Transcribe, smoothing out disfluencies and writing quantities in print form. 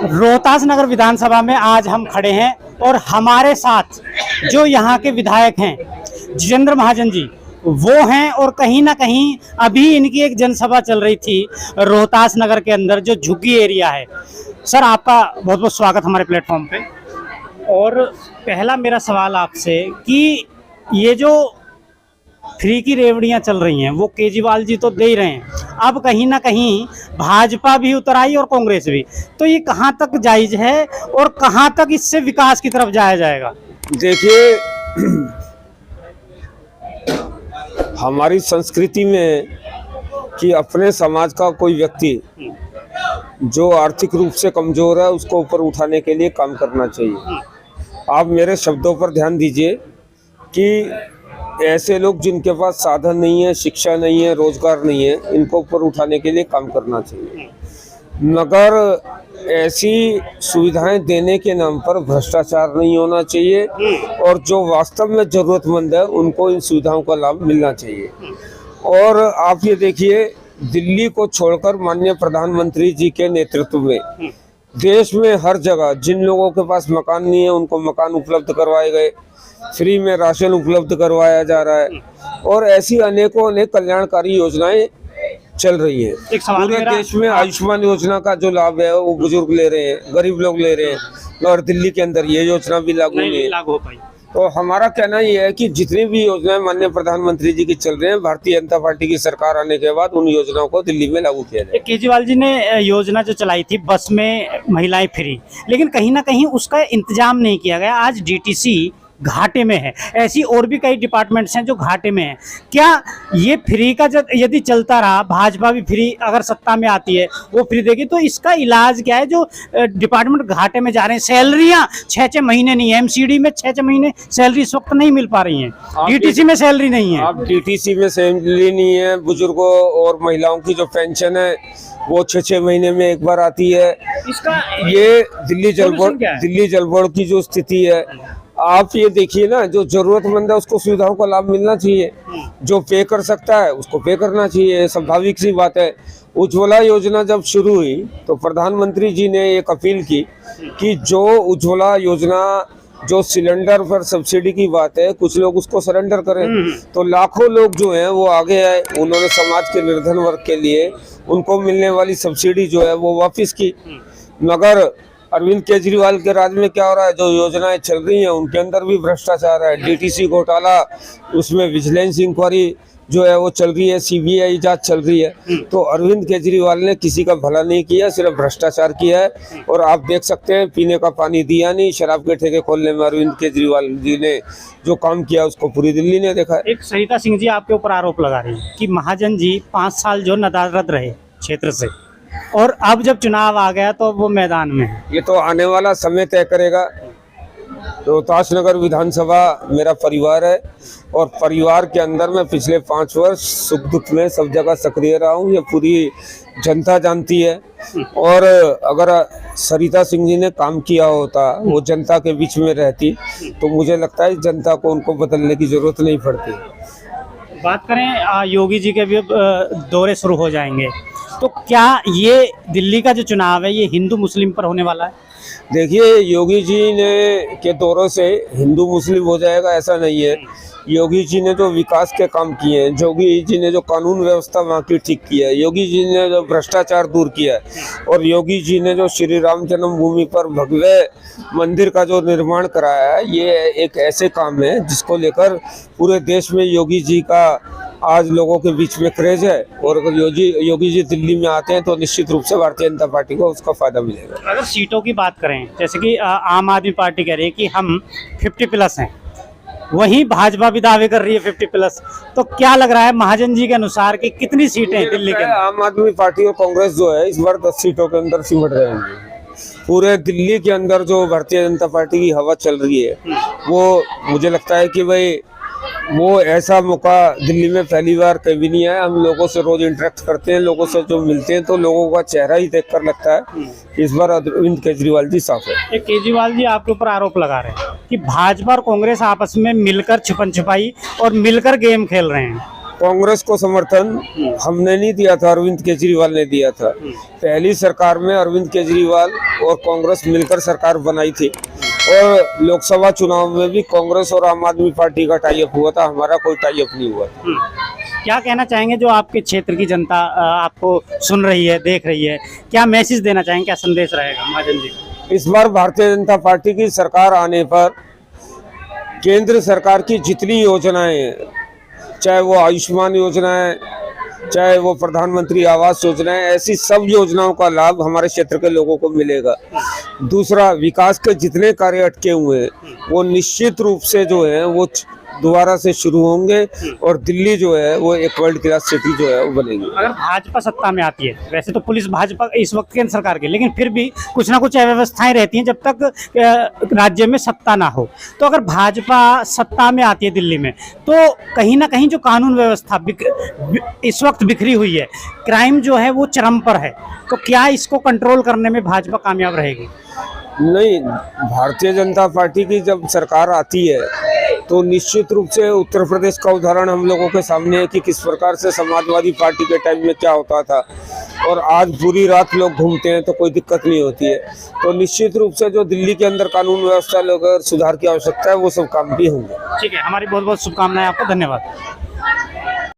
रोहतास नगर विधानसभा में आज हम खड़े हैं और हमारे साथ जो यहाँ के विधायक हैं जितेंद्र महाजन जी वो हैं, और कहीं ना कहीं अभी इनकी एक जनसभा चल रही थी रोहतास नगर के अंदर जो झुग्गी एरिया है। सर, आपका बहुत बहुत स्वागत हमारे प्लेटफॉर्म पे। और पहला मेरा सवाल आपसे कि ये जो फ्री की रेवड़ियां चल रही हैं वो केजरीवाल जी तो दे ही रहे हैं, अब कहीं ना कहीं भाजपा भी उतर आई और कांग्रेस भी, तो ये कहां तक जायज है और कहां तक इससे विकास की तरफ जाया जाएगा? देखिए, हमारी संस्कृति में कि अपने समाज का कोई व्यक्ति जो आर्थिक रूप से कमजोर है उसको ऊपर उठाने के लिए काम करना चाहिए। आप मेरे शब्दों पर ध्यान दीजिए कि ऐसे लोग जिनके पास साधन नहीं है, शिक्षा नहीं है, रोजगार नहीं है, इनको ऊपर उठाने के लिए काम करना चाहिए, मगर ऐसी सुविधाएं देने के नाम पर भ्रष्टाचार नहीं होना चाहिए और जो वास्तव में जरूरतमंद है उनको इन सुविधाओं का लाभ मिलना चाहिए। और आप ये देखिए, दिल्ली को छोड़कर माननीय प्रधानमंत्री जी के नेतृत्व में देश में हर जगह जिन लोगों के पास मकान नहीं है उनको मकान उपलब्ध करवाए गए, फ्री में राशन उपलब्ध करवाया जा रहा है और ऐसी अनेकों अनेक कल्याणकारी योजनाएं चल रही है। पूरे देश में आयुष्मान योजना का जो लाभ है वो बुजुर्ग ले रहे हैं, गरीब लोग ले रहे हैं, और दिल्ली के अंदर ये योजना भी लागू नहीं हो पाई। तो हमारा कहना ये है कि जितनी भी योजनाएं माननीय प्रधानमंत्री जी की चल रही हैं, भारतीय जनता पार्टी की सरकार आने के बाद उन योजनाओं को दिल्ली में लागू किया जाए। केजरीवाल जी ने योजना जो चलाई थी बस में महिलाएं फ्री, लेकिन कहीं ना कहीं उसका इंतजाम नहीं किया गया। आज डीटीसी घाटे में है, ऐसी और भी कई डिपार्टमेंट्स हैं जो घाटे में हैं। क्या ये फ्री का यदि चलता रहा, भाजपा भी फ्री अगर सत्ता में आती है वो फ्री देगी, तो इसका इलाज क्या है? जो डिपार्टमेंट घाटे में जा रहे हैं, सैलरियां 6-6 महीने नहीं है, एमसीडी में 6-6 महीने सैलरी इस वक्त नहीं मिल पा रही है, डीटीसी में सैलरी नहीं है। अब डीटीसी में सैलरी नहीं है, बुजुर्गों और महिलाओं की जो पेंशन है वो 6-6 महीने में एक बार आती है। इसका ये दिल्ली जल बोर्ड की जो स्थिति है, आप ये देखिए ना, जो जरूरतमंद है उसको सुविधाओं का लाभ मिलना चाहिए, जो पे कर सकता है उसको पे करना चाहिए, स्वाभाविक सी बात है। उज्ज्वला योजना जब शुरू हुई तो प्रधानमंत्री जी ने एक अपील की कि जो उज्ज्वला योजना जो सिलेंडर पर सब्सिडी की बात है, कुछ लोग उसको सरेंडर करें, तो लाखों लोग जो हैं वो आगे आए, उन्होंने समाज के निर्धन वर्ग के लिए उनको मिलने वाली सब्सिडी जो है वो वापस की। मगर अरविंद केजरीवाल के राज में क्या हो रहा है, जो योजनाएं चल रही हैं उनके अंदर भी भ्रष्टाचार है, डीटीसी घोटाला, उसमें विजिलेंस इंक्वायरी जो है वो चल रही है, सीबीआई जांच चल रही है। तो अरविंद केजरीवाल ने किसी का भला नहीं किया, सिर्फ भ्रष्टाचार किया है। और आप देख सकते हैं, पीने का पानी दिया नहीं, शराब के ठेके खोलने में अरविंद केजरीवाल जी ने जो काम किया उसको पूरी दिल्ली ने देखा है। एक सरिता सिंह जी आपके ऊपर आरोप लगा रही है कि महाजन जी 5 साल जो नदारद रहे क्षेत्र से, और अब जब चुनाव आ गया तो वो मैदान में है। ये तो आने वाला समय तय करेगा। रोहतास नगर विधानसभा मेरा परिवार है और परिवार के अंदर मैं पिछले 5 वर्ष सुख दुख में सब जगह सक्रिय रहा हूँ, ये पूरी जनता जानती है। और अगर सरिता सिंह जी ने काम किया होता, वो जनता के बीच में रहती, तो मुझे लगता है जनता को उनको बदलने की जरूरत नहीं पड़ती। बात करें योगी जी के भी दौरे शुरू हो जाएंगे, तो क्या ये दिल्ली का जो चुनाव है ये हिंदू मुस्लिम पर होने वाला है? देखिए, योगी जी ने के दौरों से हिंदू मुस्लिम हो जाएगा ऐसा नहीं है। योगी जी ने जो विकास के काम किए हैं, योगी जी ने जो कानून व्यवस्था वहाँ की ठीक की है, योगी जी ने जो भ्रष्टाचार दूर किया है, और योगी जी ने जो श्री राम जन्मभूमि पर भव्य मंदिर का जो निर्माण कराया है, ये एक ऐसे काम है जिसको लेकर पूरे देश में योगी जी का आज लोगों के बीच में क्रेज है। और अगर योगी जी दिल्ली में आते हैं तो निश्चित रूप से भारतीय जनता पार्टी को उसका फायदा मिलेगा। अगर सीटों की बात करें, जैसे कि आम आदमी पार्टी कह रही है कि हम 50+ हैं, वहीं भाजपा भी दावे कर रही है 50+, तो क्या लग रहा है महाजन जी के अनुसार कि कितनी सीटें दिल्ली के? आम आदमी पार्टी और कांग्रेस जो है इस बार 10 सीटों के अंदर सिमट रहेंगे। पूरे दिल्ली के अंदर जो भारतीय जनता पार्टी की हवा चल रही है, वो मुझे लगता है कि भाई वो ऐसा मौका दिल्ली में पहली बार कभी नहीं आया। हम लोगों से रोज इंटरेक्ट करते हैं, लोगों से जो मिलते हैं, तो लोगों का चेहरा ही देखकर लगता है इस बार अरविंद केजरीवाल जी साफ है। केजरीवाल जी आपके ऊपर आरोप लगा रहे हैं कि भाजपा और कांग्रेस आपस में मिलकर छुपन छुपाई और मिलकर गेम खेल रहे हैं। कांग्रेस को समर्थन हमने नहीं दिया था, अरविंद केजरीवाल ने दिया था। पहली सरकार में अरविंद केजरीवाल और कांग्रेस मिलकर सरकार बनाई थी और लोकसभा चुनाव में भी कांग्रेस और आम आदमी पार्टी का टाई अप हुआ था, हमारा कोई टाई अप नहीं हुआ था। क्या कहना चाहेंगे जो आपके क्षेत्र की जनता आपको सुन रही है, देख रही है, क्या मैसेज देना चाहेंगे, क्या संदेश रहेगा महाजन जी? इस बार भारतीय जनता पार्टी की सरकार आने पर केंद्र सरकार की जितनी योजनाएं हैं, चाहे वो आयुष्मान योजना है, चाहे वो प्रधानमंत्री आवास योजना है, ऐसी सब योजनाओं का लाभ हमारे क्षेत्र के लोगों को मिलेगा। दूसरा, विकास के जितने कार्य अटके हुए हैं वो निश्चित रूप से जो है वो दोबारा से शुरू होंगे और दिल्ली जो है वो एक वर्ल्ड क्लास सिटी जो है वो बनेगी। अगर भाजपा सत्ता में आती है, वैसे तो पुलिस भाजपा इस वक्त केंद्र सरकार की, लेकिन फिर भी कुछ ना कुछ अव्यवस्थाएं रहती हैं जब तक राज्य में सत्ता ना हो। तो अगर भाजपा सत्ता में आती है दिल्ली में, तो कहीं ना कहीं जो कानून व्यवस्था इस वक्त बिखरी हुई है, क्राइम जो है वो चरम पर है, तो क्या इसको कंट्रोल करने में भाजपा कामयाब रहेगी? नहीं, भारतीय जनता पार्टी की जब सरकार आती है तो निश्चित रूप से उत्तर प्रदेश का उदाहरण हम लोगों के सामने है कि किस प्रकार से समाजवादी पार्टी के टाइम में क्या होता था और आज पूरी रात लोग घूमते हैं तो कोई दिक्कत नहीं होती है। तो निश्चित रूप से जो दिल्ली के अंदर कानून व्यवस्था लोग सुधार की आवश्यकता है वो सब काम भी होंगे। ठीक है, हमारी बहुत बहुत शुभकामनाएं आपको, धन्यवाद।